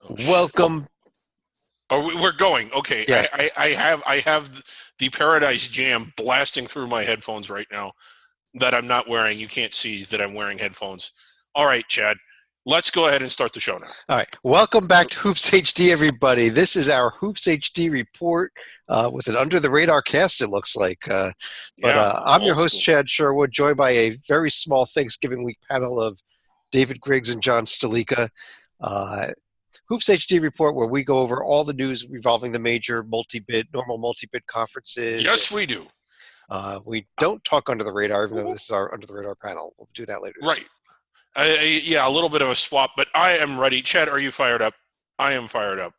Oh shit. Oh, Welcome. we're going. Okay. Yeah. I have the Paradise Jam blasting through my headphones right now that I'm not wearing. You can't see that I'm wearing headphones. All right, Chad. Let's go ahead and start the show now. All right. Welcome back to Hoops HD, everybody. This is our Hoops HD report with an under the radar cast, it looks like. But Yeah, I'm your old host, school. Chad Sherwood, joined by a very small Thanksgiving week panel of David Griggs and John Stalika. Uh, Hoops HD report, where we go over all the news revolving the major normal multi bid conferences. Yes, we do. We don't talk under the radar, even though this is our under the radar panel. We'll do that later this Right. Yeah, a little bit of a swap, but I am ready. Chad, are you fired up? I am fired up.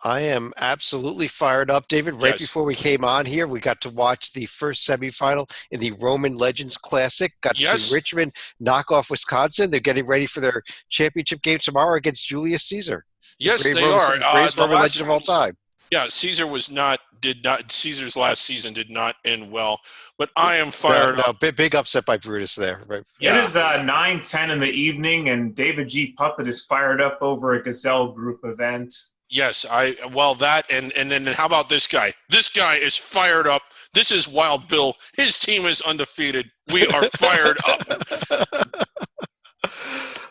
I am absolutely fired up, David. Right Yes. before we came on here, we got to watch the first semifinal in the Roman Legends Classic. Got to see Yes. Richmond knock off Wisconsin. They're getting ready for their championship game tomorrow against Julius Caesar, the Yes, they are. greatest The Roman last, legend of all time. yeah, Caesar's last season did not end well, but I am fired up. Big upset by Brutus there. Right? It Yeah. is 9:10 in the evening, and David G. Puppet is fired up over a Gazelle Group event. Yes, and then how about this guy? This guy is fired up. This is Wild Bill. His team is undefeated. We are fired up.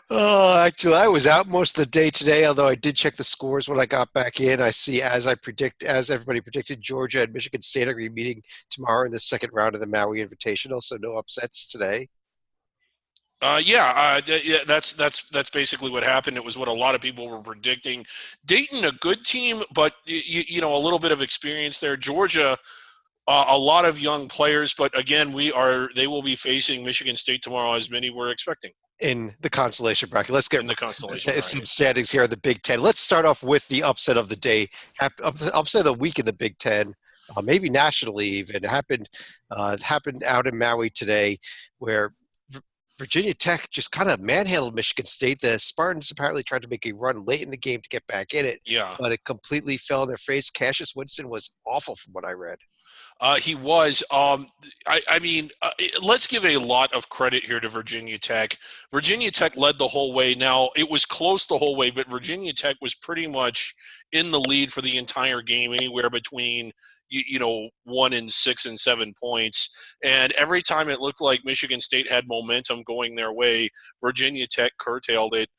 Oh, actually, I was out most of the day today, although I did check the scores when I got back in. I see, as everybody predicted, Georgia and Michigan State are going to be meeting tomorrow in the second round of the Maui Invitational, so no upsets today. Yeah, that's basically what happened. It was what a lot of people were predicting. Dayton, a good team, but a little bit of experience there. Georgia, a lot of young players, but again, they will be facing Michigan State tomorrow, as many were expecting. In the consolation bracket. Let's get In the consolation bracket. some standings here in the Big Ten. Let's start off with the upset of the day, upset of the week in the Big Ten, maybe nationally even. It happened out in Maui today, where Virginia Tech just kind of manhandled Michigan State. The Spartans apparently tried to make a run late in the game to get back in it, Yeah. but it completely fell on their face. Cassius Winston was awful from what I read. He was. Let's give a lot of credit here to Virginia Tech. Virginia Tech led the whole way. Now, it was close the whole way, but Virginia Tech was pretty much in the lead for the entire game, anywhere between 1 and 6 and 7 points. And every time it looked like Michigan State had momentum going their way, Virginia Tech curtailed it.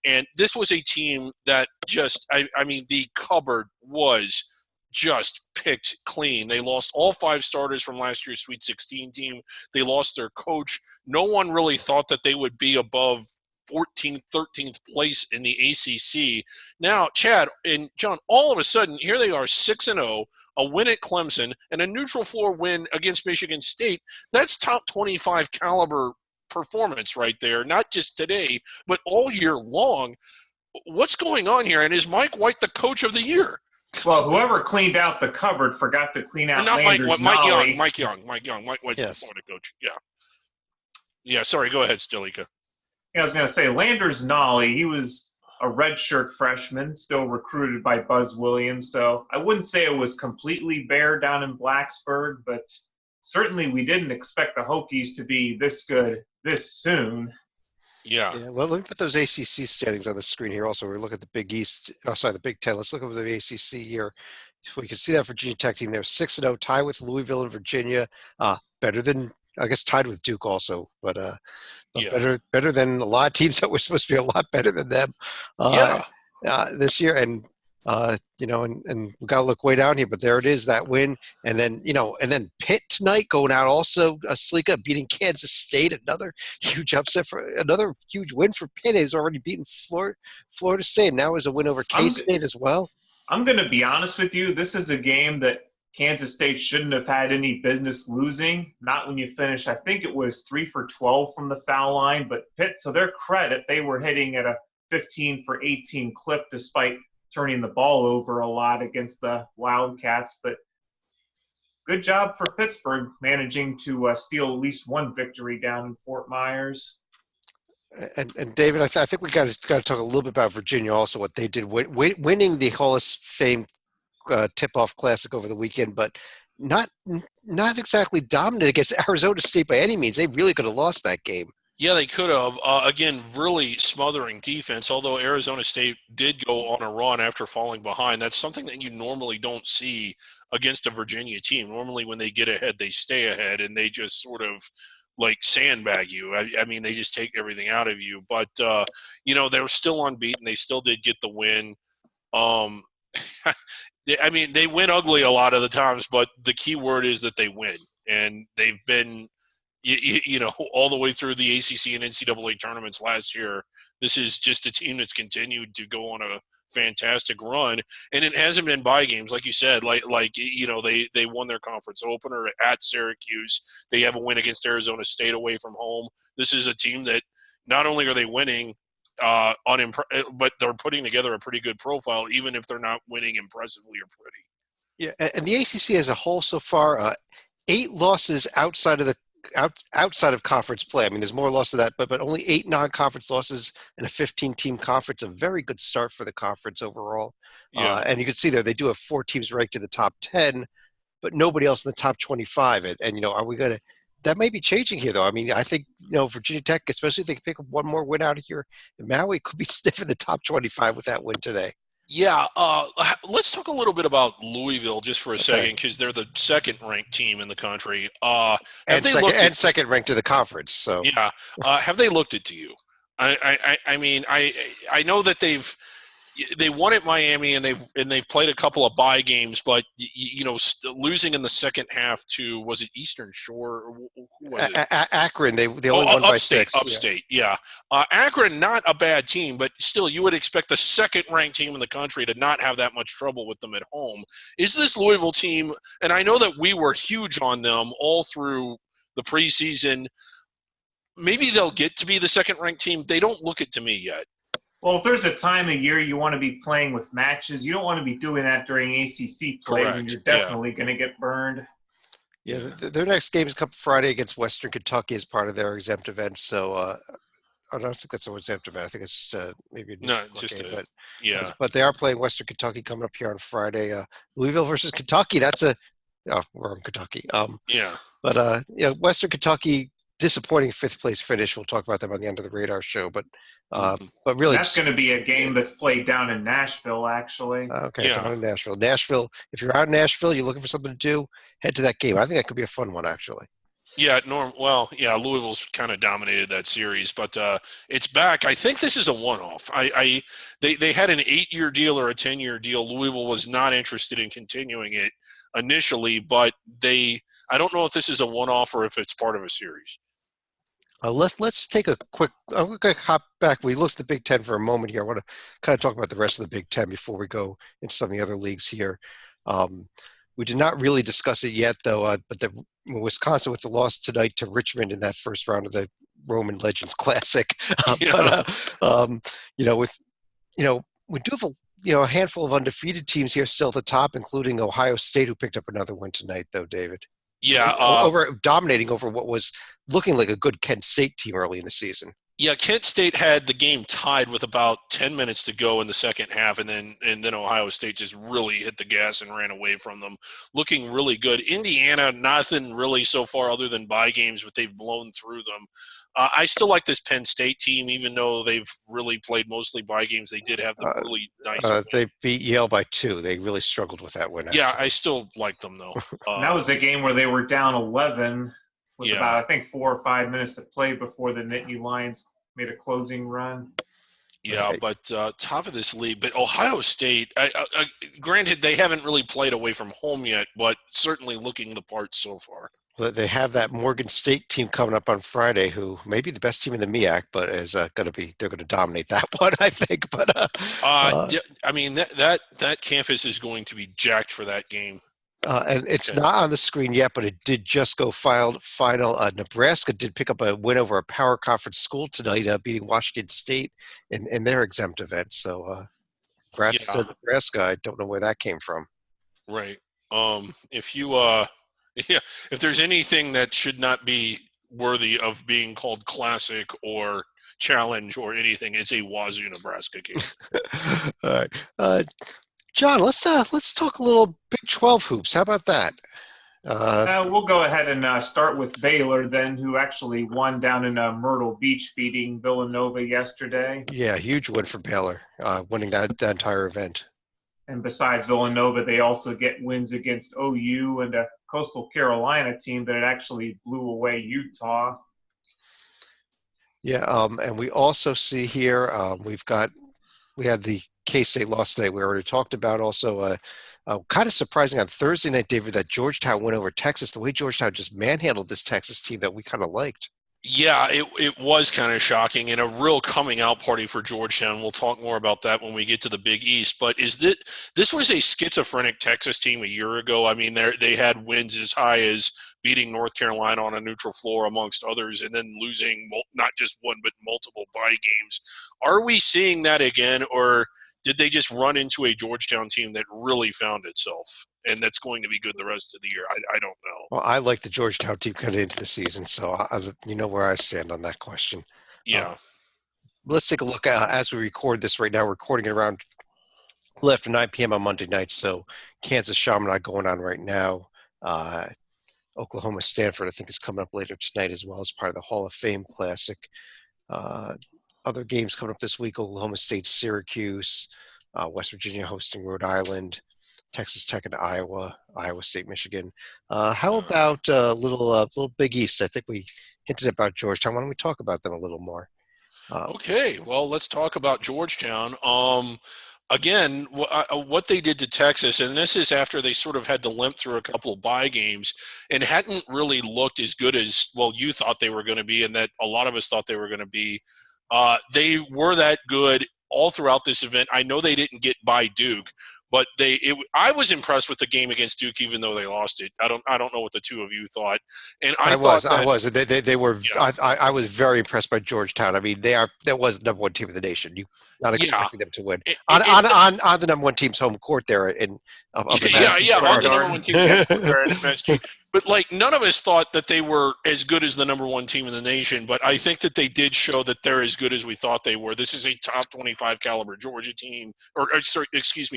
And this was a team that the cupboard was just picked clean. They lost all 5 starters from last year's Sweet 16 team. They lost their coach. No one really thought that they would be above 14th, 13th place in the ACC. Now, Chad and John, all of a sudden, here they are 6-0, a win at Clemson, and a neutral floor win against Michigan State. That's top 25 caliber performance right there, not just today, but all year long. What's going on here? And is Mike White the coach of the year? Well, whoever cleaned out the cupboard forgot to clean out Not Landers Mike Nolly. Mike Young. Mike White's Yes. the Florida coach. Yeah. Yeah, sorry. Go ahead, Stilika. Yeah, I was going to say, Landers Nolly, he was a redshirt freshman, still recruited by Buzz Williams. So I wouldn't say it was completely bare down in Blacksburg, but certainly we didn't expect the Hokies to be this good this soon. Yeah. Well, let me put those ACC standings on the screen here. Also, we look at the Big East. Oh, sorry, the Big Ten. Let's look over the ACC here. So we can see that Virginia Tech team there, 6-0, tied with Louisville and Virginia. Better than, I guess, tied with Duke also, but Yeah. better than a lot of teams that were supposed to be a lot better than them. This year, and we got to look way down here, but there it is, that win, and then Pitt tonight going out also, Sleeka beating Kansas State, another huge upset another huge win for Pitt. He's already beaten Florida State, and now is a win over K-State as well. I'm going to be honest with you. This is a game that Kansas State shouldn't have had any business losing. Not when you finish, I think it was 3 for 12 from the foul line, but Pitt, to their credit, they were hitting at a 15 for 18 clip despite turning the ball over a lot against the Wildcats. But good job for Pittsburgh managing to steal at least one victory down in Fort Myers. And David, I think we got to talk a little bit about Virginia also, what they did, winning the Hall of Fame tip-off classic over the weekend, but not exactly dominant against Arizona State by any means. They really could have lost that game. Yeah, they could have. Again, really smothering defense. Although Arizona State did go on a run after falling behind, that's something that you normally don't see against a Virginia team. Normally, when they get ahead, they stay ahead, and they just sort of like sandbag you. I mean, they just take everything out of you. But they were still unbeaten. They still did get the win. Um, I mean, they win ugly a lot of the times, but the key word is that they win, and they've been all the way through the ACC and NCAA tournaments last year. This is just a team that's continued to go on a fantastic run, and it hasn't been by games like you said. They won their conference opener at Syracuse. They have a win against Arizona State away from home. This is a team that not only are they winning, but they're putting together a pretty good profile, even if they're not winning impressively or pretty. Yeah, and the ACC as a whole so far, 8 losses outside of conference play. I mean, there's more loss to that, but only 8 non-conference losses in a 15-team conference. A very good start for the conference overall. Yeah. And you can see there they do have 4 teams ranked in the top 10, but nobody else in the top 25. And are we going to? That may be changing here, though. I mean, I think Virginia Tech, especially if they can pick up one more win out of here in Maui, could be sniffing the top 25 with that win today. Yeah, let's talk a little bit about Louisville just for a second, because they're the second-ranked team in the country. Second ranked to the conference. So yeah, have they looked it to you? I mean, I know that they won at Miami and they've played a couple of bye games, but losing in the second half to, was it Eastern Shore or who was it? Akron. They only won by 6. Upstate, yeah. Akron, not a bad team, but still, you would expect the second-ranked team in the country to not have that much trouble with them at home. Is this Louisville team? And I know that we were huge on them all through the preseason. Maybe they'll get to be the second-ranked team. They don't look it to me yet. Well, if there's a time of year you want to be playing with matches, you don't want to be doing that during ACC play. Correct. When you're definitely going to get burned. Yeah, their next game is Friday against Western Kentucky as part of their exempt event. So I don't think that's an exempt event. I think it's just maybe but they are playing Western Kentucky coming up here on Friday. Louisville versus Kentucky. We're in Kentucky. But Western Kentucky. Disappointing 5th place finish. We'll talk about them on the end of the radar show, but really, that's going to be a game that's played down in Nashville, actually. Down in Nashville. Nashville. If you're out in Nashville, you're looking for something to do, head to that game. I think that could be a fun one, actually. Yeah, Louisville's kind of dominated that series, but it's back. I think this is a one-off. They had an 8-year deal or a 10-year deal. Louisville was not interested in continuing it initially, but I don't know if this is a one-off or if it's part of a series. Let's take a quick. I'm going to hop back. We looked at the Big Ten for a moment here. I want to kind of talk about the rest of the Big Ten before we go into some of the other leagues here. We did not really discuss it yet, though. But the Wisconsin with the loss tonight to Richmond in that first round of the Roman Legends Classic. We do have a handful of undefeated teams here still at the top, including Ohio State, who picked up another win tonight, though, David. Yeah, dominating over what was looking like a good Kent State team early in the season. Yeah, Kent State had the game tied with about 10 minutes to go in the second half, and then Ohio State just really hit the gas and ran away from them, looking really good. Indiana, nothing really so far other than bye games, but they've blown through them. I still like this Penn State team, even though they've really played mostly bye games. They did have the really nice They beat Yale by 2. They really struggled with that win. Yeah, I still like them, though. That was a game where they were down 11 with about, I think, 4 or 5 minutes to play before the Nittany Lions made a closing run. Yeah, but top of this league. But Ohio State, granted, they haven't really played away from home yet, but certainly looking the part so far. They have that Morgan State team coming up on Friday, who may be the best team in the MEAC, but they're going to dominate that one, I think. But I mean that campus is going to be jacked for that game. And it's not on the screen yet, but it did just go final. Nebraska did pick up a win over a power conference school tonight, beating Washington State in their exempt event. So, congrats to Nebraska. I don't know where that came from. Right. If there's anything that should not be worthy of being called classic or challenge or anything, it's a Wazoo Nebraska game. All right. John, let's talk a little Big 12 hoops. How about that? We'll go ahead and start with Baylor then, who actually won down in Myrtle Beach, beating Villanova yesterday. Yeah, huge win for Baylor, winning that entire event. And besides Villanova, they also get wins against OU and a Coastal Carolina team that actually blew away Utah. Yeah, and we also see here we had the K-State loss today. We already talked about also kind of surprising on Thursday night, David, that Georgetown went over Texas. The way Georgetown just manhandled this Texas team that we kind of liked. Yeah, it was kind of shocking and a real coming out party for Georgetown. We'll talk more about that when we get to the Big East. But this was a schizophrenic Texas team a year ago. I mean, they had wins as high as beating North Carolina on a neutral floor, amongst others, and then losing not just one but multiple bye games. Are we seeing that again, or did they just run into a Georgetown team that really found itself and that's going to be good the rest of the year? I don't know. Well, I like the Georgetown team coming into the season, so you know where I stand on that question. Yeah. Let's take a look as we record this right now. We're recording it around after 9 p.m. on Monday night, so Kansas Chaminade going on right now. Oklahoma Stanford, I think, is coming up later tonight as well as part of the Hall of Fame Classic. Other games coming up this week: Oklahoma State, Syracuse, West Virginia hosting Rhode Island, Texas Tech and Iowa, Iowa State, Michigan. How about little Big East? I think we hinted about Georgetown. Why don't we talk about them a little more? Okay, well, let's talk about Georgetown. Again, what they did to Texas, and this is after they sort of had to limp through a couple of bye games and hadn't really looked as good as, well, you thought they were going to be and that a lot of us thought they were going to be. They were that good all throughout this event. I know they didn't get by Duke, but I was impressed with the game against Duke, even though they lost it. I don't know what the two of you thought. And I was. They were. Yeah. I was very impressed by Georgetown. I mean, that was the number one team in the nation. You not expecting them to win on the number one team's home court there in. On the number one team there at MSG. But like, none of us thought that they were as good as the number one team in the nation. But I think that they did show that they're as good as we thought they were. This is a top 25 caliber Georgia team,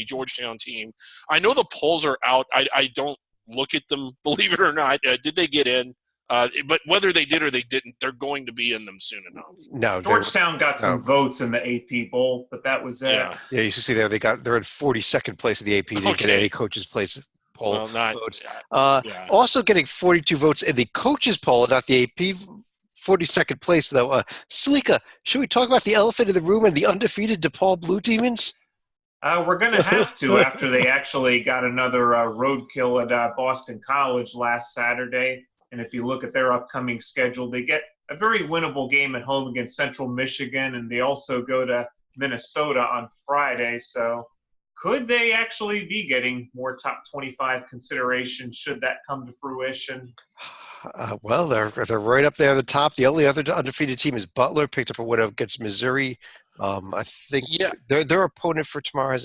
Georgetown team. I know the polls are out. I don't look at them, believe it or not. Did they get in? But whether they did or they didn't, they're going to be in them soon enough. No, Georgetown got some votes in the AP Bowl, but that was it. Yeah, you should see there. They're in 42nd place in the AP. They didn't get any coaches' place poll votes. Also getting 42 votes in the coaches' poll, not the AP. 42nd place, though. Salika, should we talk about the elephant in the room and the undefeated DePaul Blue Demons? We're going to have to after they actually got another roadkill at Boston College last Saturday. And if you look at their upcoming schedule, they get a very winnable game at home against Central Michigan, and they also go to Minnesota on Friday. So could they actually be getting more top 25 consideration should that come to fruition? Well, they're right up there at the top. The only other undefeated team is Butler, picked up a win against Missouri. I think their opponent for tomorrow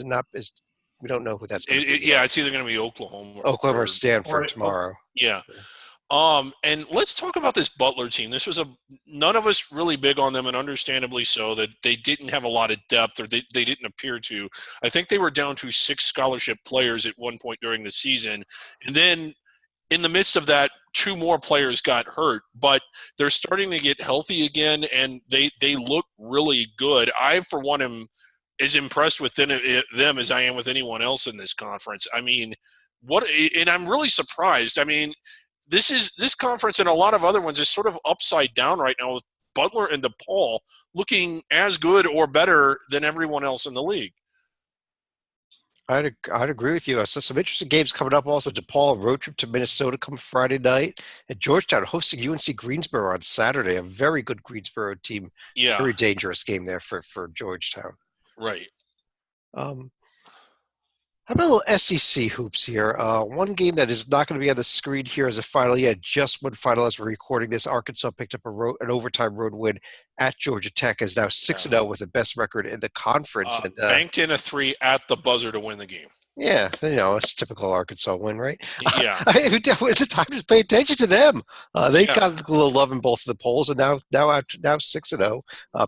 we don't know who that's going to be. It's either going to be Oklahoma or Stanford tomorrow. Yeah. And let's talk about this Butler team. This was none of us really big on them, and understandably so, that they didn't have a lot of depth, or they didn't appear to. I think they were down to 6 scholarship players at one point during the season. And then in the midst of that, 2 more players got hurt, but they're starting to get healthy again, and they look really good. I, for one, am as impressed with them as I am with anyone else in this conference. I mean, and I'm really surprised. I mean, this conference and a lot of other ones is sort of upside down right now, with Butler and DePaul looking as good or better than everyone else in the league. I'd agree with you. So some interesting games coming up. Also, DePaul road trip to Minnesota come Friday night, and Georgetown hosting UNC Greensboro on Saturday. A very good Greensboro team. Yeah, very dangerous game there for Georgetown. Right. How about a little SEC hoops here? One game that is not going to be on the screen here as a final yet. Just one final as we're recording this. Arkansas picked up an overtime road win at Georgia Tech, is now 6-0 with the best record in the conference. Banked in a 3 at the buzzer to win the game. Yeah, it's a typical Arkansas win, right? Yeah. It's a time to pay attention to them. They got a little love in both of the polls, and now 6-0.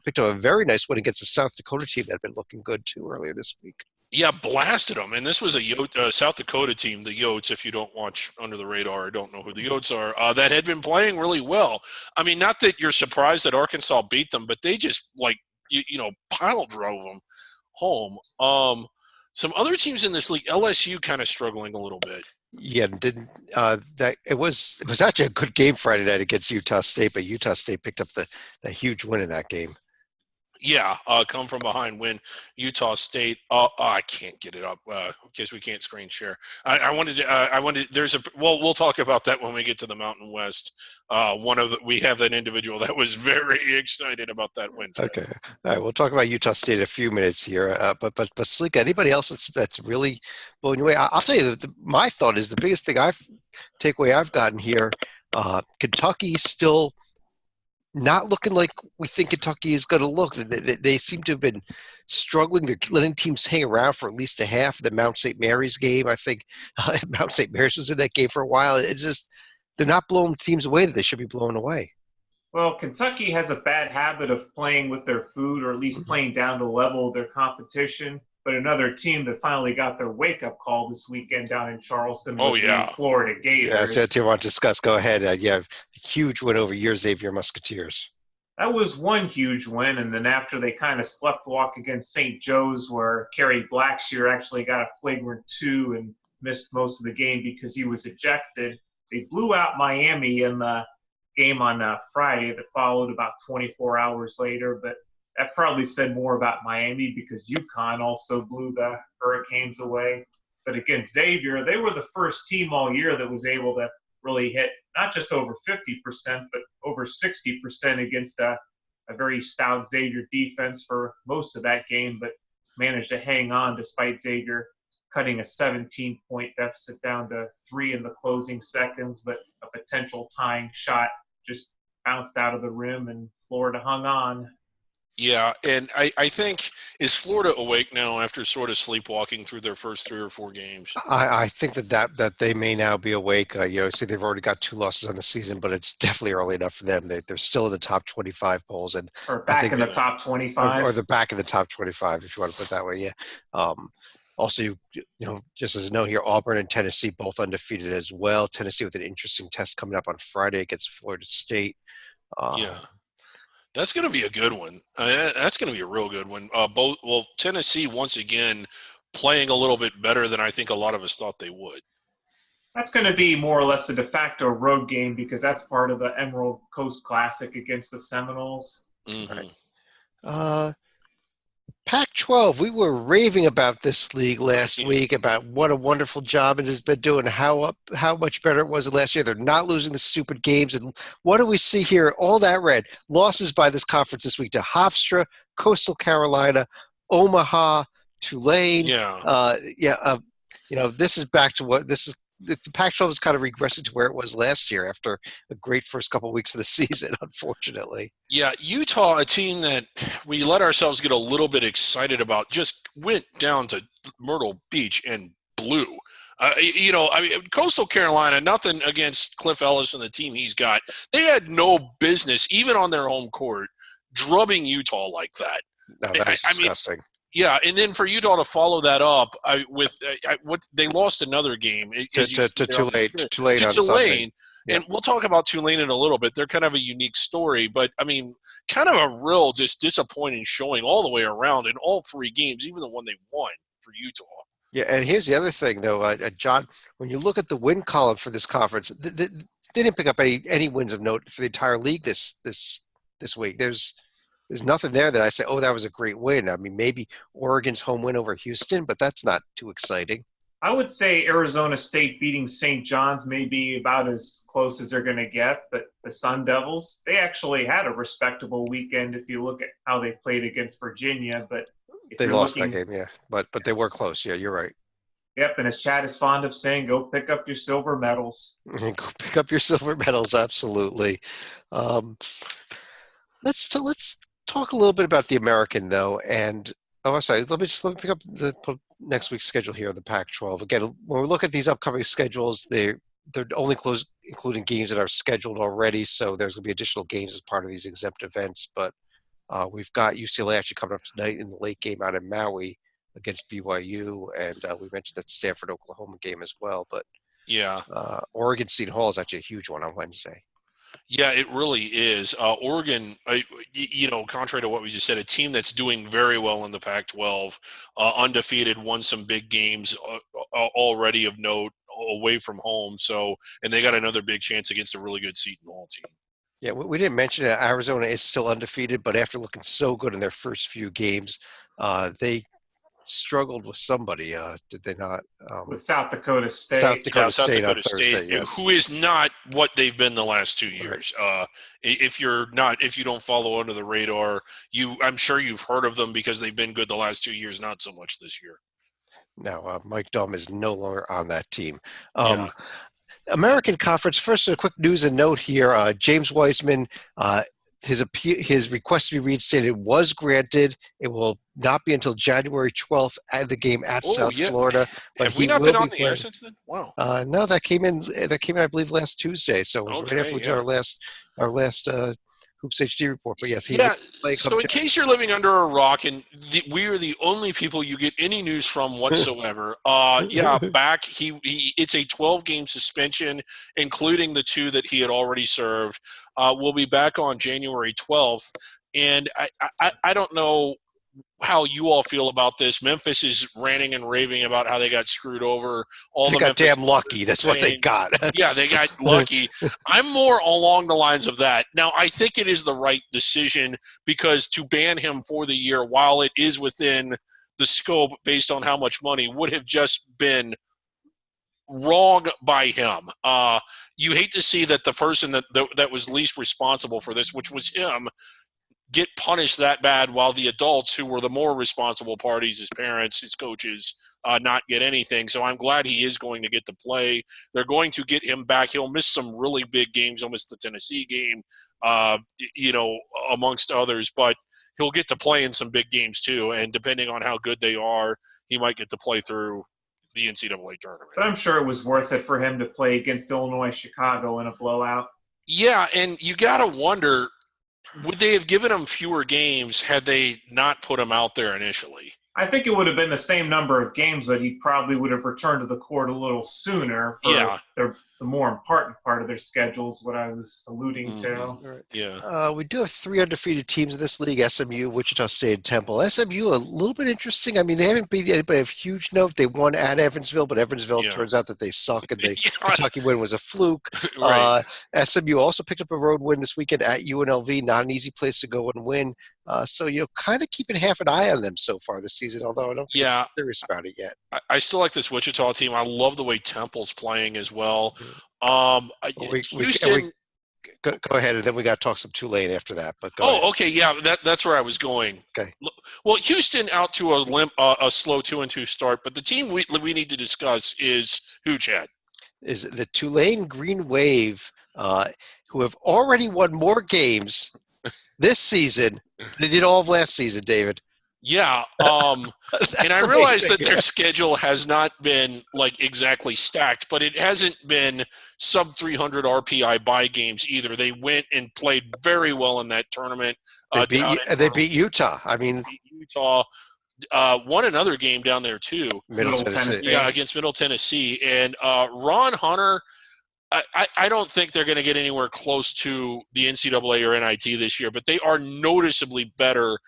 Picked up a very nice win against the South Dakota team that had been looking good, too, earlier this week. Yeah, blasted them. And this was a South Dakota team, the Yotes, if you don't watch Under the Radar or don't know who the Yotes are, that had been playing really well. I mean, not that you're surprised that Arkansas beat them, but they just, like, pile drove them home. Some other teams in this league, LSU kind of struggling a little bit. Yeah, didn't that it was actually a good game Friday night against Utah State, but Utah State picked up the huge win in that game. Yeah, come from behind win. Utah State. I can't get it up because we can't screen share. I wanted to. I wanted. There's a. Well, we'll talk about that when we get to the Mountain West. We have an individual that was very excited about that win today. Okay, all right. We'll talk about Utah State in a few minutes here. But Sleek, anybody else that's really blowing you away? I'll tell you. My thought is the biggest thing takeaway I've gotten here. Kentucky still not looking like we think Kentucky is going to look. They seem to have been struggling. They're letting teams hang around for at least a half. The Mount St. Mary's game, I think Mount St. Mary's was in that game for a while. It's just they're not blowing teams away that they should be blowing away. Well, Kentucky has a bad habit of playing with their food, or at least playing down to the level of their competition. But another team that finally got their wake-up call this weekend down in Charleston was the Florida Gators. Yeah, that's what I want to discuss. Go ahead. Huge win over your Xavier Musketeers. That was one huge win, and then after they kind of slept walk against St. Joe's, where Kerry Blackshear actually got a flagrant 2 and missed most of the game because he was ejected, they blew out Miami in the game on Friday that followed about 24 hours later, but that probably said more about Miami because UConn also blew the Hurricanes away. But against Xavier, they were the first team all year that was able to really hit not just over 50%, but over 60% against a very stout Xavier defense for most of that game, but managed to hang on despite Xavier cutting a 17-point deficit down to 3 in the closing seconds, but a potential tying shot just bounced out of the rim, and Florida hung on. Yeah, and I think, is Florida awake now after sort of sleepwalking through their first 3 or 4 games? I think that they may now be awake. See, they've already got 2 losses on the season, but it's definitely early enough for them. They're still in the top 25 polls, and or back in the top 25, or the back in the top 25, if you want to put it that way. Yeah. Also, just as a note here, Auburn and Tennessee both undefeated as well. Tennessee with an interesting test coming up on Friday against Florida State. Yeah. That's going to be a good one. That's going to be a real good one. Tennessee, once again, playing a little bit better than I think a lot of us thought they would. That's going to be more or less a de facto road game because that's part of the Emerald Coast Classic against the Seminoles. Mm-hmm. Right. Pac-12, we were raving about this league last week about what a wonderful job it has been doing, how much better it was last year. They're not losing the stupid games. And what do we see here? All that red. Losses by this conference this week to Hofstra, Coastal Carolina, Omaha, Tulane. This is back to what this is. The Pac-12 is kind of regressing to where it was last year after a great first couple of weeks of the season, unfortunately. Yeah, Utah, a team that we let ourselves get a little bit excited about, just went down to Myrtle Beach and blew. Coastal Carolina, nothing against Cliff Ellis and the team he's got. They had no business, even on their home court, drubbing Utah like that. No, that's disgusting. Yeah, and then for Utah to follow that up they lost another game to Tulane. Yeah. And we'll talk about Tulane in a little bit. They're kind of a unique story, but I mean, kind of a real just disappointing showing all the way around in all 3 games, even the one they won for Utah. Yeah, and here's the other thing, though, John. When you look at the win column for this conference, they didn't pick up any wins of note for the entire league this week. There's nothing there that I say, oh, that was a great win. I mean, maybe Oregon's home win over Houston, but that's not too exciting. I would say Arizona State beating St. John's may be about as close as they're going to get, but the Sun Devils, they actually had a respectable weekend if you look at how they played against Virginia. But they lost that game, yeah. But they were close. Yeah, you're right. Yep, and as Chad is fond of saying, go pick up your silver medals. Go pick up your silver medals, absolutely. Let's talk a little bit about the American, though, and let me pick up the next week's schedule here of the Pac-12. Again, when we look at these upcoming schedules, they're only including games that are scheduled already, so there's going to be additional games as part of these exempt events. But we've got UCLA actually coming up tonight in the late game out in Maui. against BYU, and we mentioned that Stanford Oklahoma game as well. But Yeah. Oregon Seton Hall is actually a huge one on Wednesday. Yeah, it really is. Oregon, contrary to what we just said, a team that's doing very well in the Pac-12, undefeated, won some big games already of note away from home. So, and they got another big chance against a really good Seton Hall team. Yeah, we didn't mention it. Arizona is still undefeated, but after looking so good in their first few games, they struggled with somebody. Did they not? With South Dakota State. South Dakota South State Dakota on Thursday, State, yes. who is not what they've been the last 2 years. Right. If you don't follow under the radar, I'm sure you've heard of them because they've been good the last 2 years, not so much this year. No, Mike Daum is no longer on that team. Yeah. American Conference. First, a quick news and note here. James Wiseman, his request to be reinstated was granted. It will not be until January 12th at the game at South Florida. But have we not been on the air since then? Wow. No, that came in. I believe, last Tuesday. So it was right after we did our last Hoops HD report. But yes, so in case you're living under a rock and we are the only people you get any news from whatsoever, back it's a 12-game suspension, including the 2 that he had already served. We'll be back on January 12th, and I don't know how you all feel about this. Memphis is ranting and raving about how they got screwed over. They got damn lucky. That's what they got. Yeah, they got lucky. I'm more along the lines of that. Now, I think it is the right decision because to ban him for the year, while it is within the scope based on how much money, would have just been wrong by him. You hate to see that the person that was least responsible for this, which was him, get punished that bad while the adults who were the more responsible parties, his parents, his coaches, not get anything. So I'm glad he is going to get to play. They're going to get him back. He'll miss some really big games. He'll miss the Tennessee game, amongst others, but he'll get to play in some big games too. And depending on how good they are, he might get to play through the NCAA tournament. But I'm sure it was worth it for him to play against Illinois Chicago in a blowout. Yeah, and you got to wonder, would they have given him fewer games had they not put him out there initially? I think it would have been the same number of games, but he probably would have returned to the court a little sooner for the more important part of their schedules, what I was alluding to. Right. Yeah. We do have 3 undefeated teams in this league, SMU, Wichita State, and Temple. SMU, a little bit interesting. I mean, they haven't beat anybody of huge note. They won at Evansville, but Evansville turns out that they suck, and the Kentucky win was a fluke. Right. SMU also picked up a road win this weekend at UNLV, not an easy place to go and win. So, kind of keeping half an eye on them so far this season, although I don't think I'm serious about it yet. I still like this Wichita team. I love the way Temple's playing as well. Houston. Go ahead, and then we got to talk some Tulane after that. But go ahead. Okay, yeah, that's where I was going. Okay. Well, Houston out to a slow 2-2 start, but the team we need to discuss is who, Chad? Is the Tulane Green Wave, who have already won more games this season than they did all of last season, David. Yeah, and I realize that their schedule has not been exactly stacked, but it hasn't been sub 300 RPI bye games either. They went and played very well in that tournament. They beat Utah. I mean, Utah won another game down there too. Middle Tennessee. Yeah, against Middle Tennessee, and Ron Hunter. I don't think they're going to get anywhere close to the NCAA or NIT this year, but they are noticeably better.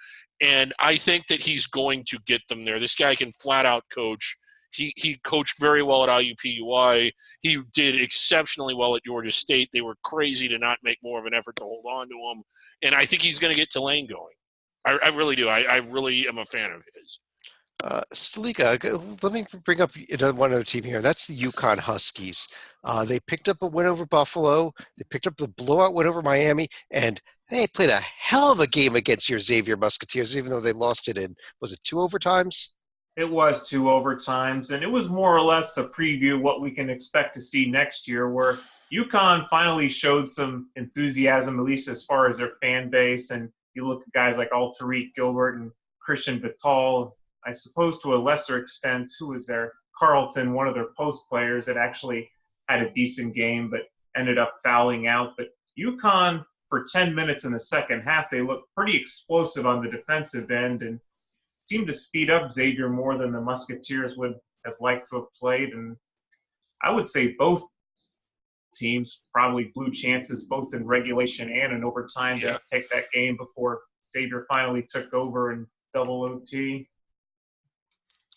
And I think that he's going to get them there. This guy can flat out coach. He coached very well at IUPUI. He did exceptionally well at Georgia State. They were crazy to not make more of an effort to hold on to him. And I think he's going to get Tulane going. I really do. I really am a fan of his. Stalika, let me bring up one other team here. That's the UConn Huskies. They picked up a win over Buffalo. They picked up the blowout win over Miami, and they played a hell of a game against your Xavier Musketeers, even though they lost it in, was it 2 overtimes? It was 2 overtimes, and it was more or less a preview of what we can expect to see next year, where UConn finally showed some enthusiasm, at least as far as their fan base. And you look at guys like Tariq Gilbert and Christian Vital. I suppose to a lesser extent, who was there? Carlton, one of their post players that actually had a decent game but ended up fouling out. But UConn, for 10 minutes in the second half, they looked pretty explosive on the defensive end. And seemed to speed up Xavier more than the Musketeers would have liked to have played. And I would say both teams probably blew chances both in regulation and in overtime Yeah. to take that game before Xavier finally took over in double OT.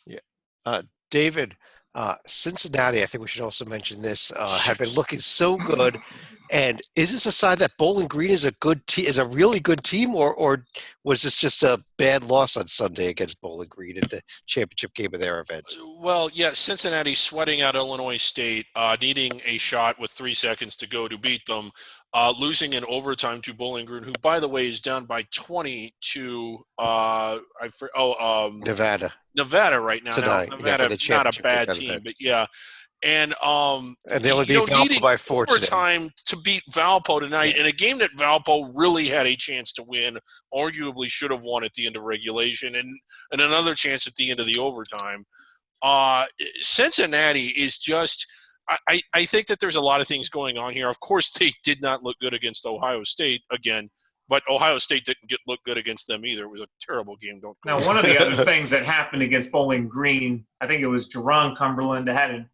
Yeah. David, Cincinnati, I think we should also mention this, have been looking so good. And is this a sign that Bowling Green is a really good team, or was this just a bad loss on Sunday against Bowling Green at the championship game of their event? Well, yeah, Cincinnati sweating out Illinois State, needing a shot with 3 seconds to go to beat them, losing in overtime to Bowling Green, who, by the way, is down by 20 to Nevada. Nevada right now. Tonight. Nevada, not a bad team, event. but yeah. And they only beat Valpo needing by 4 overtime to beat Valpo tonight, in a game that Valpo really had a chance to win, arguably should have won at the end of regulation, and another chance at the end of the overtime. Cincinnati is just I think that there's a lot of things going on here. Of course, they did not look good against Ohio State again, but Ohio State didn't look good against them either. It was a terrible game. Now, one of the other things that happened against Bowling Green, I think it was Jerron Cumberland that had an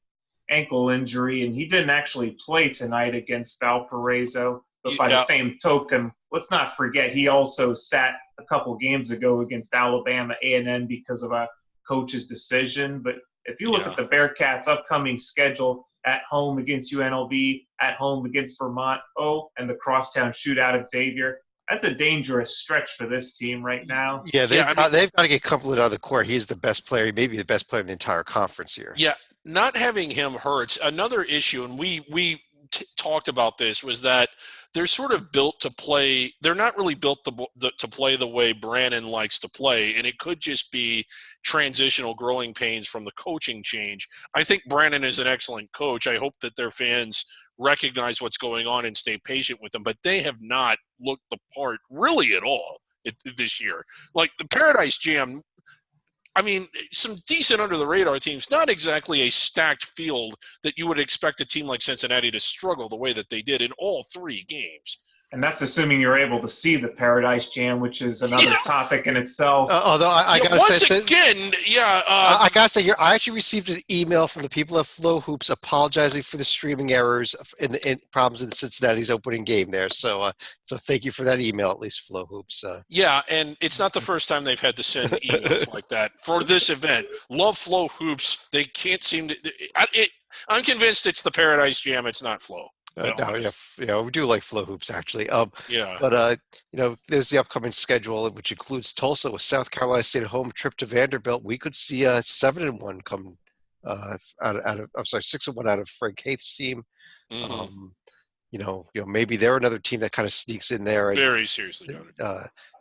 ankle injury, and he didn't actually play tonight against Valparaiso. But by the same token, let's not forget he also sat a couple games ago against Alabama A&M because of a coach's decision. But if you look at the Bearcats' upcoming schedule, at home against UNLV, at home against Vermont, and the crosstown shootout at Xavier, that's a dangerous stretch for this team right now. Yeah, they've got to get Cumberland out of the court. He's the best player, maybe the best player in the entire conference here. Yeah, not having him hurts. Another issue, and we talked about this, was that they're sort of built to play. They're not really built to play the way Brannon likes to play, and it could just be transitional growing pains from the coaching change. I think Brannon is an excellent coach. I hope that their fans recognize what's going on and stay patient with them, but they have not looked the part really at all this year. Like the Paradise Jam, I mean, some decent under-the-radar teams, not exactly a stacked field that you would expect a team like Cincinnati to struggle the way that they did in all 3 games. And that's assuming you're able to see the Paradise Jam, which is another topic in itself. Although I got to say, I got to say, I actually received an email from the people at Flow Hoops apologizing for the streaming errors and problems in Cincinnati's opening game there. So thank you for that email, at least Flow Hoops. Yeah, and it's not the first time they've had to send emails like that for this event. Love Flow Hoops. They can't seem to. I'm convinced it's the Paradise Jam. It's not Flow. We do like Flow Hoops actually. But there's the upcoming schedule, which includes Tulsa with South Carolina State at home, trip to Vanderbilt. We could see 7-1 come out of 6-1 out of Frank Haith's team. Mm-hmm. Maybe they're another team that kind of sneaks in there. Very seriously,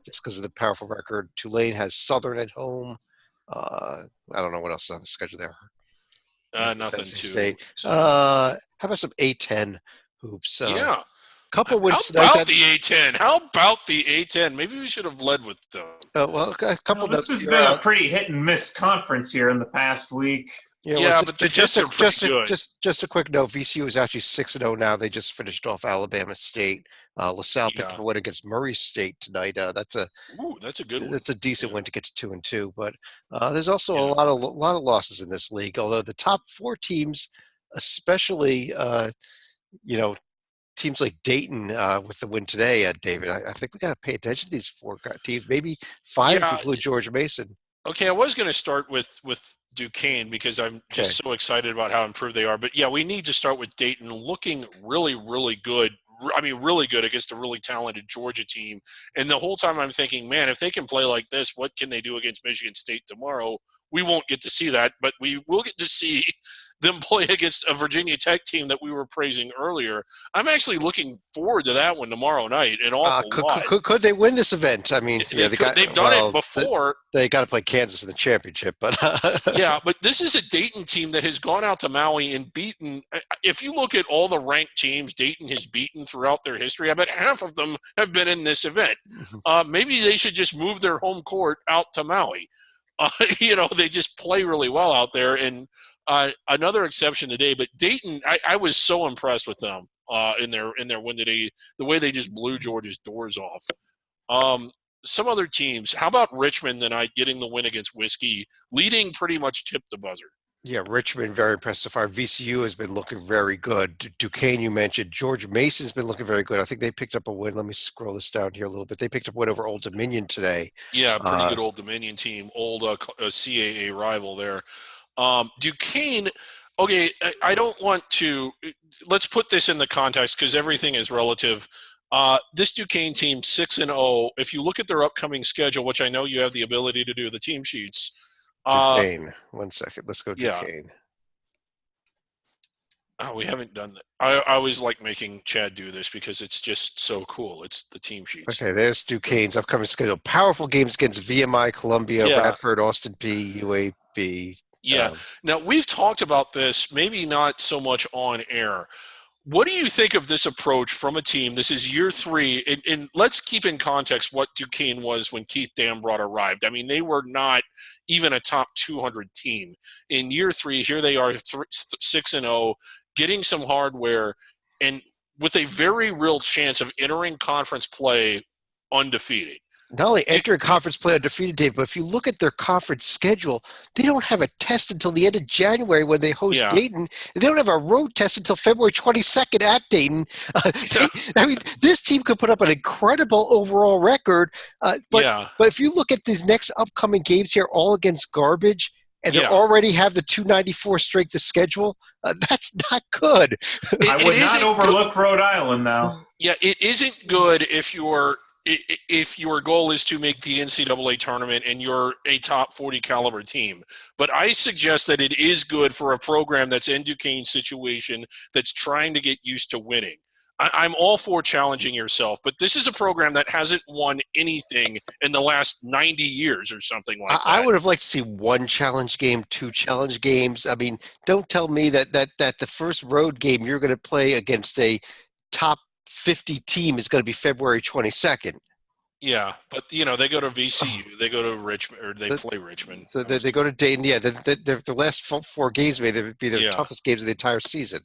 just because of the powerful record. Tulane has Southern at home. I don't know what else is on the schedule there. Nothing too. How about some A10 hoops? Couple wins. How about the A10? How about the A10? Maybe we should have led with them. A couple. This has been a pretty hit and miss conference here in the past week. But just a quick note. VCU is actually 6-0 now. They just finished off Alabama State. LaSalle picked up a win against Murray State tonight. That's a good one. That's a decent win to get to 2-2. But there's also a lot of losses in this league. Although the top 4 teams, especially teams like Dayton with the win today, David, I think we got to pay attention to these 4 teams. Maybe 5 if you include George Mason. Okay, I was going to start with Duquesne because I'm just so excited about how improved they are. But we need to start with Dayton looking really, really good. I mean, really good against a really talented Georgia team. And the whole time I'm thinking, man, if they can play like this, what can they do against Michigan State tomorrow? We won't get to see that, but we will get to see them play against a Virginia Tech team that we were praising earlier. I'm actually looking forward to that one tomorrow night. An awful lot. Could they win this event? I mean, they've done it before. They got to play Kansas in the championship, but but this is a Dayton team that has gone out to Maui and beaten. If you look at all the ranked teams Dayton has beaten throughout their history, I bet half of them have been in this event. Maybe they should just move their home court out to Maui. They just play really well out there. And another exception today, but Dayton, I was so impressed with them in their win today. The way they just blew Georgia's doors off. some other teams. How about Richmond tonight getting the win against Whiskey, leading pretty much tipped the buzzer? Yeah, Richmond, very impressive. Our VCU has been looking very good. Duquesne, you mentioned. George Mason's been looking very good. I think they picked up a win. Let me scroll this down here a little bit. They picked up a win over Old Dominion today. Yeah, pretty good Old Dominion team, old CAA rival there. Duquesne, okay, I don't want to – let's put this in the context because everything is relative. This Duquesne team, 6-0, if you look at their upcoming schedule, which I know you have the ability to do, the team sheets – Duquesne. 1 second. Let's go Duquesne. Oh, we haven't done that. I always like making Chad do this because it's just so cool. It's the team sheets. Okay, there's Duquesne's upcoming schedule. Powerful games against VMI, Columbia, Radford, Austin P, UAB. Yeah. Now, we've talked about this, maybe not so much on air. What do you think of this approach from a team? This is year 3, and let's keep in context what Duquesne was when Keith Dambrot arrived. I mean, they were not even a top 200 team. In year 3, here they are 6-0, getting some hardware, and with a very real chance of entering conference play undefeated. Not only entering conference play undefeated, Dave, but if you look at their conference schedule, they don't have a test until the end of January when they host Dayton. And they don't have a road test until February 22nd at Dayton. I mean, this team could put up an incredible overall record. But if you look at these next upcoming games here, all against garbage, and they already have the 294 strength of schedule, that's not good. I would not overlook Rhode Island, though. Yeah, it isn't good if your goal is to make the NCAA tournament and you're a top 40 caliber team. But I suggest that it is good for a program that's in Duquesne's situation that's trying to get used to winning. I'm all for challenging yourself, but this is a program that hasn't won anything in the last 90 years or something like that. I would have liked to see 1 challenge game, 2 challenge games. I mean, don't tell me that the first road game you're going to play against a top 50 team is going to be February 22nd. Yeah, but they go to VCU, they go to Richmond, or they play Richmond. They go to Dayton. Yeah, the last 4 games may be their toughest games of the entire season.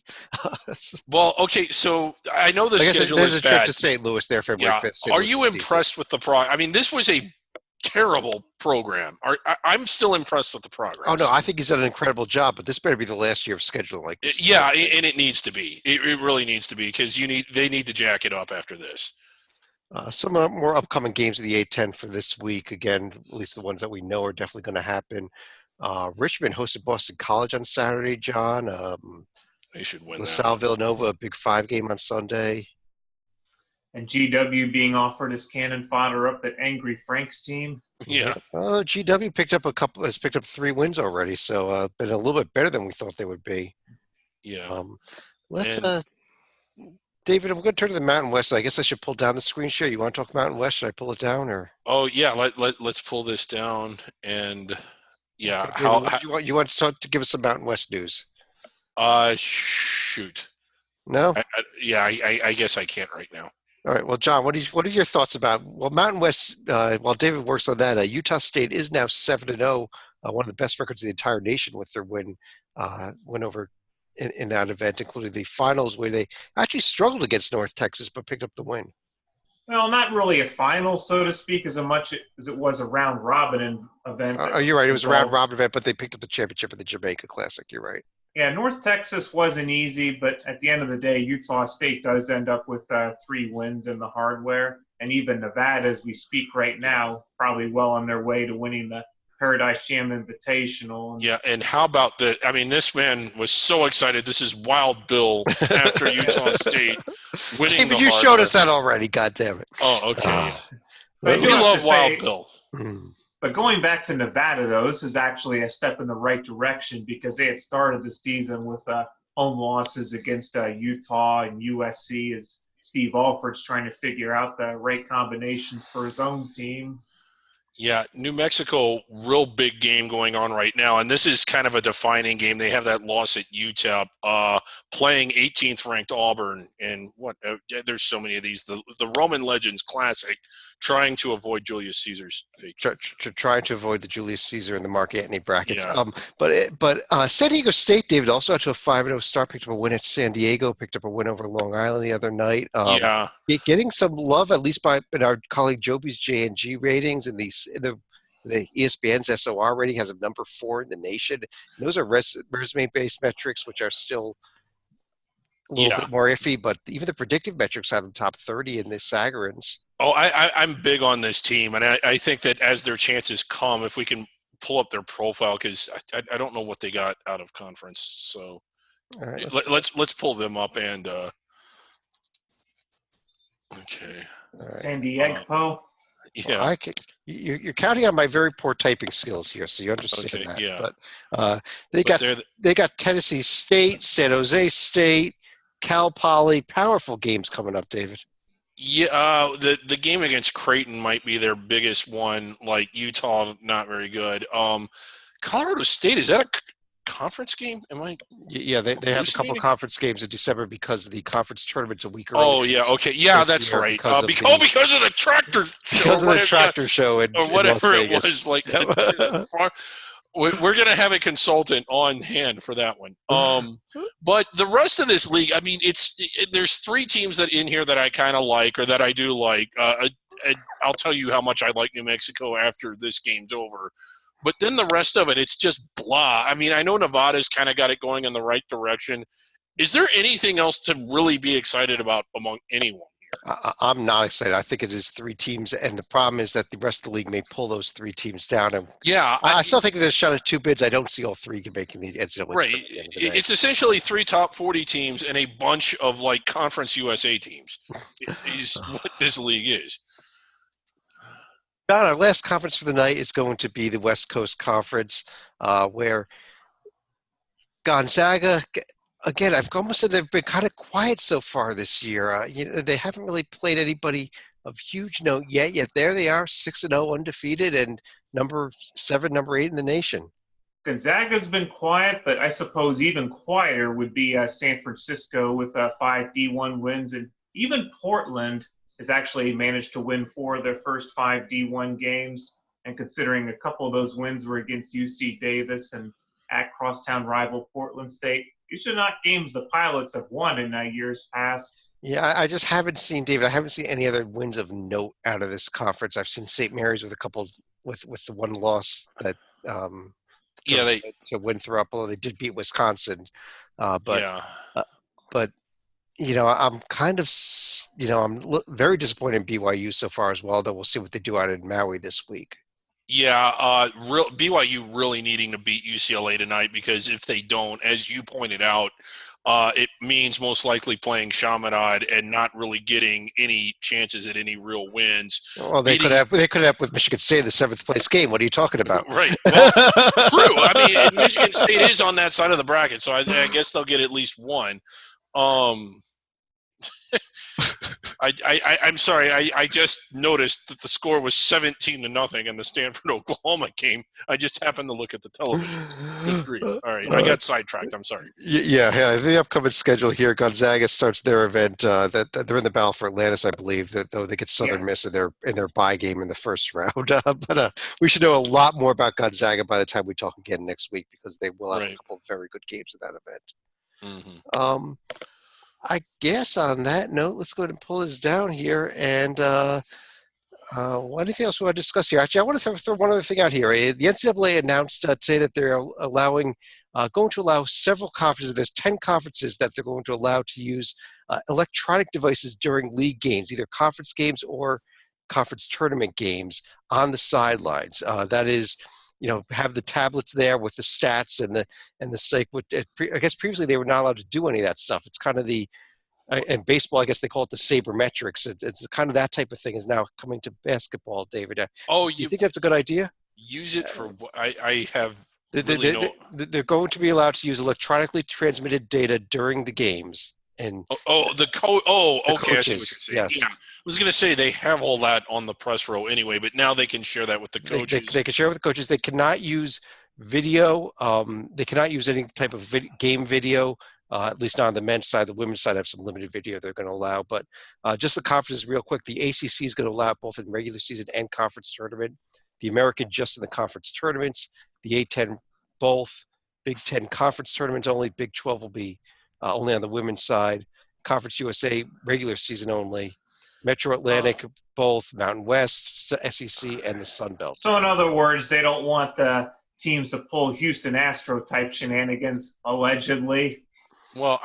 Well, okay, so I know the schedule there's is a trip to St. Louis there February 5th. Are you impressed with the I mean, this was a terrible program. I'm still impressed with the progress. Oh, no, I think he's done an incredible job, but this better be the last year of scheduling like this. Yeah, and it needs to be. It really needs to be because they need to jack it up after this. Some more upcoming games of the A-10 for this week. Again, at least the ones that we know are definitely going to happen. Richmond hosted Boston College on Saturday, John. They should win LaSalle Villanova, a Big 5 game on Sunday. And GW being offered as cannon fodder up at Angry Frank's team. Yeah. GW has picked up 3 wins already, so been a little bit better than we thought they would be. Yeah. David, we're going to turn to the Mountain West. I guess I should pull down the screen share. You want to talk Mountain West? Should I pull it down or? Oh yeah, let's pull this down and yeah. Okay, you want to give us some Mountain West news? Shoot. No. I guess I can't right now. All right. Well, John, what are your thoughts about? Well, Mountain West. While David works on that, Utah State is now 7-0, one of the best records in the entire nation with their win over. In that event, including the finals where they actually struggled against North Texas but picked up the win. Well, not really a final, so to speak, as much as it was a round-robin event. You're right. It was a round-robin event, but they picked up the championship at the Jamaica Classic. You're right. Yeah, North Texas wasn't easy, but at the end of the day, Utah State does end up with 3 wins in the hardware. And even Nevada, as we speak right now, probably well on their way to winning the Paradise Jam Invitational. Yeah, and how about this man was so excited. This is Wild Bill after Utah State winning. David, you showed us that already. God damn it. Oh, okay. We love Wild Bill. But going back to Nevada, though, this is actually a step in the right direction because they had started the season with home losses against Utah and USC as Steve Alford's trying to figure out the right combinations for his own team. Yeah, New Mexico, real big game going on right now, and this is kind of a defining game. They have that loss at UTEP, playing 18th ranked Auburn, and there's so many of these. The Roman Legends Classic, trying to avoid Julius Caesar's fate. Trying to avoid the Julius Caesar and the Mark Antony brackets. Yeah. But San Diego State, David, also out to a 5-0 start, picked up a win at San Diego, picked up a win over Long Island the other night. Getting some love, at least in our colleague Joby's J&G ratings, and the ESPN's SOR rating has a number 4 in the nation. And those are resume-based metrics, which are still a little bit more iffy, but even the predictive metrics have them top 30 in the Sagarins. Oh, I'm big on this team, and I think that as their chances come, if we can pull up their profile, because I don't know what they got out of conference. So let's pull them up and okay. Right. San Diego. Yeah, well, you're counting on my very poor typing skills here, so you understand that. Yeah, but they got Tennessee State, San Jose State, Cal Poly, powerful games coming up, David. Yeah, the game against Creighton might be their biggest one. Like Utah, not very good. Colorado State, is that a conference game? Yeah, they have a couple of conference games in December because the conference tournament's a week early. Oh yeah, okay, yeah, that's right. Because of the tractor show. Because of the tractor show or whatever in Las Vegas. It was. Like, we're gonna have a consultant on hand for that one. But the rest of this league, I mean, there's 3 teams that in here that I kind of like, or that I do like. I'll tell you how much I like New Mexico after this game's over. But then the rest of it, it's just blah. I mean, I know Nevada's kind of got it going in the right direction. Is there anything else to really be excited about among anyone here? I'm not excited. I think it is 3 teams, and the problem is that the rest of the league may pull those 3 teams down. And yeah, I still think there's a shot at 2 bids. I don't see all 3 making the NCAA. Right. It's essentially 3 top 40 teams and a bunch of like Conference USA teams. Is what this league is. John, our last conference for the night is going to be the West Coast Conference, where Gonzaga, again, I've almost said they've been kind of quiet so far this year. They haven't really played anybody of huge note yet there they are, 6-0 undefeated and number 7, number 8 in the nation. Gonzaga's been quiet, but I suppose even quieter would be San Francisco with 5 D1 wins, and even Portland has actually managed to win 4 of their first 5 D1 games. And considering a couple of those wins were against UC Davis and at crosstown rival Portland State, these are not games the Pilots have won in years past. Yeah, I just haven't seen, David, I haven't seen any other wins of note out of this conference. I've seen St. Mary's with a couple, with the one loss that to win through, although they did beat Wisconsin. But I'm kind of, I'm very disappointed in BYU so far as well, though we'll see what they do out in Maui this week. Yeah, BYU really needing to beat UCLA tonight, because if they don't, as you pointed out, it means most likely playing Chaminade and not really getting any chances at any real wins. Well, they could have with Michigan State in the 7th place game. What are you talking about? Right. Well, true. I mean, Michigan State is on that side of the bracket, so I guess they'll get at least one. I'm sorry. I just noticed that the score was 17-0 in the Stanford-Oklahoma game. I just happened to look at the television. Good grief. All right. I got sidetracked. I'm sorry. Yeah. The upcoming schedule here, Gonzaga starts their event. That they're in the battle for Atlantis, I believe, though they get Southern Miss in their bye game in the first round. But we should know a lot more about Gonzaga by the time we talk again next week, because they will have a couple of very good games at that event. Mm-hmm. I guess on that note, let's go ahead and pull this down here. And anything else we want to discuss here? Actually, I want to throw one other thing out here. The NCAA announced today that they're going to allow several conferences. There's 10 conferences that they're going to allow to use electronic devices during league games, either conference games or conference tournament games, on the sidelines. That is, have the tablets there with the stats and the stake. I guess previously they were not allowed to do any of that stuff. It's kind of in baseball, I guess they call it the sabermetrics. It's kind of that type of thing is now coming to basketball, David. You think that's a good idea? Use it for I have. They're going to be allowed to use electronically transmitted data during the games, And The okay, coaches, I see what you're saying. yes. Yeah, I was going to say they have all that on the press row anyway, but now they can share that with the coaches. They can share with the coaches. They cannot use video. They cannot use any type of game video, at least not on the men's side. The women's side have some limited video they're going to allow. But just the conferences real quick, the ACC is going to allow it both in regular season and conference tournament. The American just in the conference tournaments. The A10 both. Big 10 conference tournaments only. Big 12 will be only on the women's side. Conference USA regular season only. Metro Atlantic, both Mountain West, SEC, and the Sun Belt. So in other words, they don't want the teams to pull Houston Astro type shenanigans, allegedly. Well,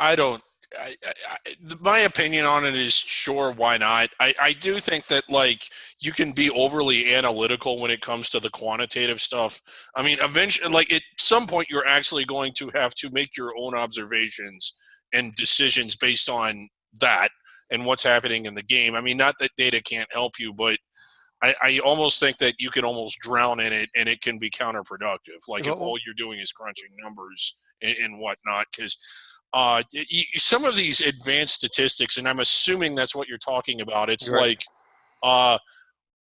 my opinion on it is sure, why not? I do think that like you can be overly analytical when it comes to the quantitative stuff. I mean, eventually, like at some point, you're actually going to have to make your own observations and decisions based on that and what's happening in the game. I mean, not that data can't help you, but I almost think that you can almost drown in it and it can be counterproductive. Like if all you're doing is crunching numbers and whatnot, because some of these advanced statistics, and I'm assuming that's what you're talking about. It's right. Like,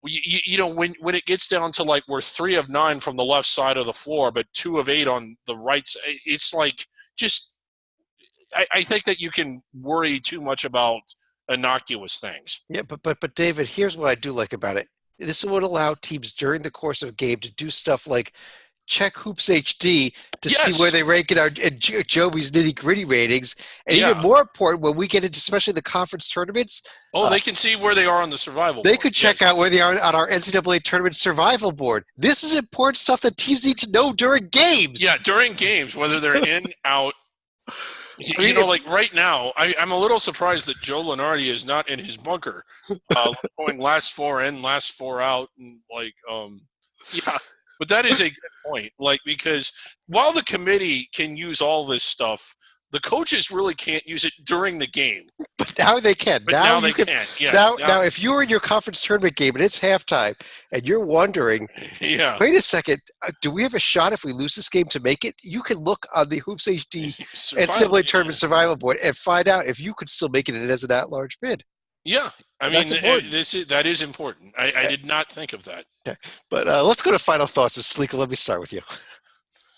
you know, when it gets down to like we're 3 of 9 from the left side of the floor, but 2 of 8 on the right side, it's like just I think that you can worry too much about innocuous things. Yeah, but David, here's what I do like about it. This would allow teams during the course of a game to do stuff like check Hoops HD to see where they rank in our Joby's nitty-gritty ratings. And even more important, when we get into especially the conference tournaments. They can see where they are on the survival board. They board. could check out where they are on our NCAA tournament survival board. This is important stuff that teams need to know during games. Yeah, during games, whether they're in, out. You know, like right now, I'm a little surprised that Joe Lunardi is not in his bunker, going last 4 in, last 4 out, and like, yeah. But that is a good point, like because while the committee can use all this stuff, the coaches really can't use it during the game. But now they can. But now they can. Yes. Now, if you're in your conference tournament game and it's halftime, and you're wondering, wait a second, do we have a shot if we lose this game to make it? You can look on the Hoops HD NCAA tournament survival board and find out if you could still make it as an at-large bid. Yeah, I mean, that is important. I did not think of that. Okay. But let's go to final thoughts. Sleeka, let me start with you.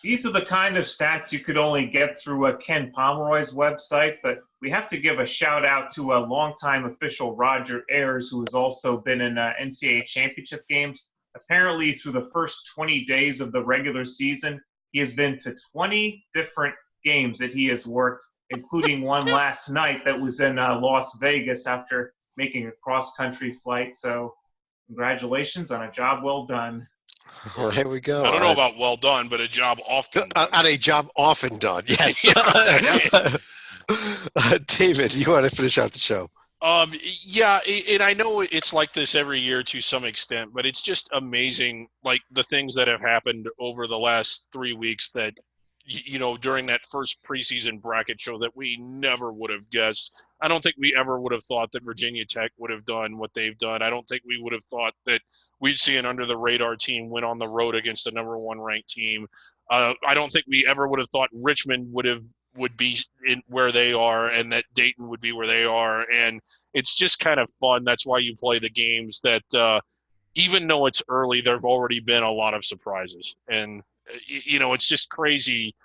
These are the kind of stats you could only get through Ken Pomeroy's website, but we have to give a shout out to a longtime official Roger Ayers, who has also been in NCAA championship games. Apparently, through the first 20 days of the regular season, he has been to 20 different games that he has worked, including one last night that was in Las Vegas after making a cross-country flight. So congratulations on a job well done. Well, here we go. I don't know about well done, but a job often done. On a job often done, yes. David, you want to finish out the show? Yeah, and I know it's like this every year to some extent, but it's just amazing, like the things that have happened over the last 3 weeks that, you know, during that first preseason bracket show that we never would have guessed. I don't think we ever would have thought that Virginia Tech would have done what they've done. I don't think we would have thought that we'd see an under-the-radar team win on the road against the number 1 ranked team. I don't think we ever would have thought Richmond would be in where they are and that Dayton would be where they are. And it's just kind of fun. That's why you play the games that even though it's early, there have already been a lot of surprises. And, you know, it's just crazy.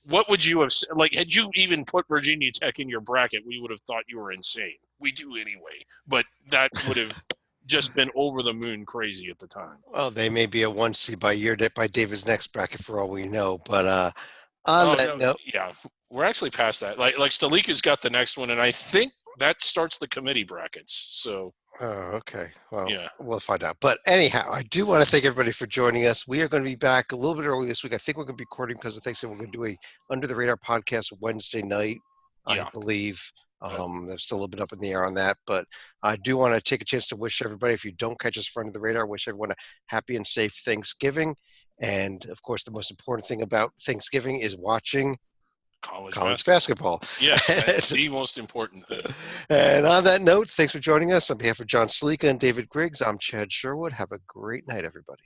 What would you have – like, had you even put Virginia Tech in your bracket, we would have thought you were insane. We do anyway. But that would have just been over the moon crazy at the time. Well, they may be a 1 seed by David's next bracket for all we know. But note – yeah, we're actually past that. Like Stalika's got the next one, and I think that starts the committee brackets. So – oh, okay. Well, we'll find out. But anyhow, I do want to thank everybody for joining us. We are going to be back a little bit early this week. I think we're going to be recording because of Thanksgiving. We're going to do a Under the Radar podcast Wednesday night, I believe. There's still a little bit up in the air on that. But I do want to take a chance to wish everybody, if you don't catch us for Under the Radar, wish everyone a happy and safe Thanksgiving. And, of course, the most important thing about Thanksgiving is watching college basketball. Yes, that's the most important thing. And on that note, thanks for joining us. On behalf of John Sleeka and David Griggs, I'm Chad Sherwood. Have a great night, everybody.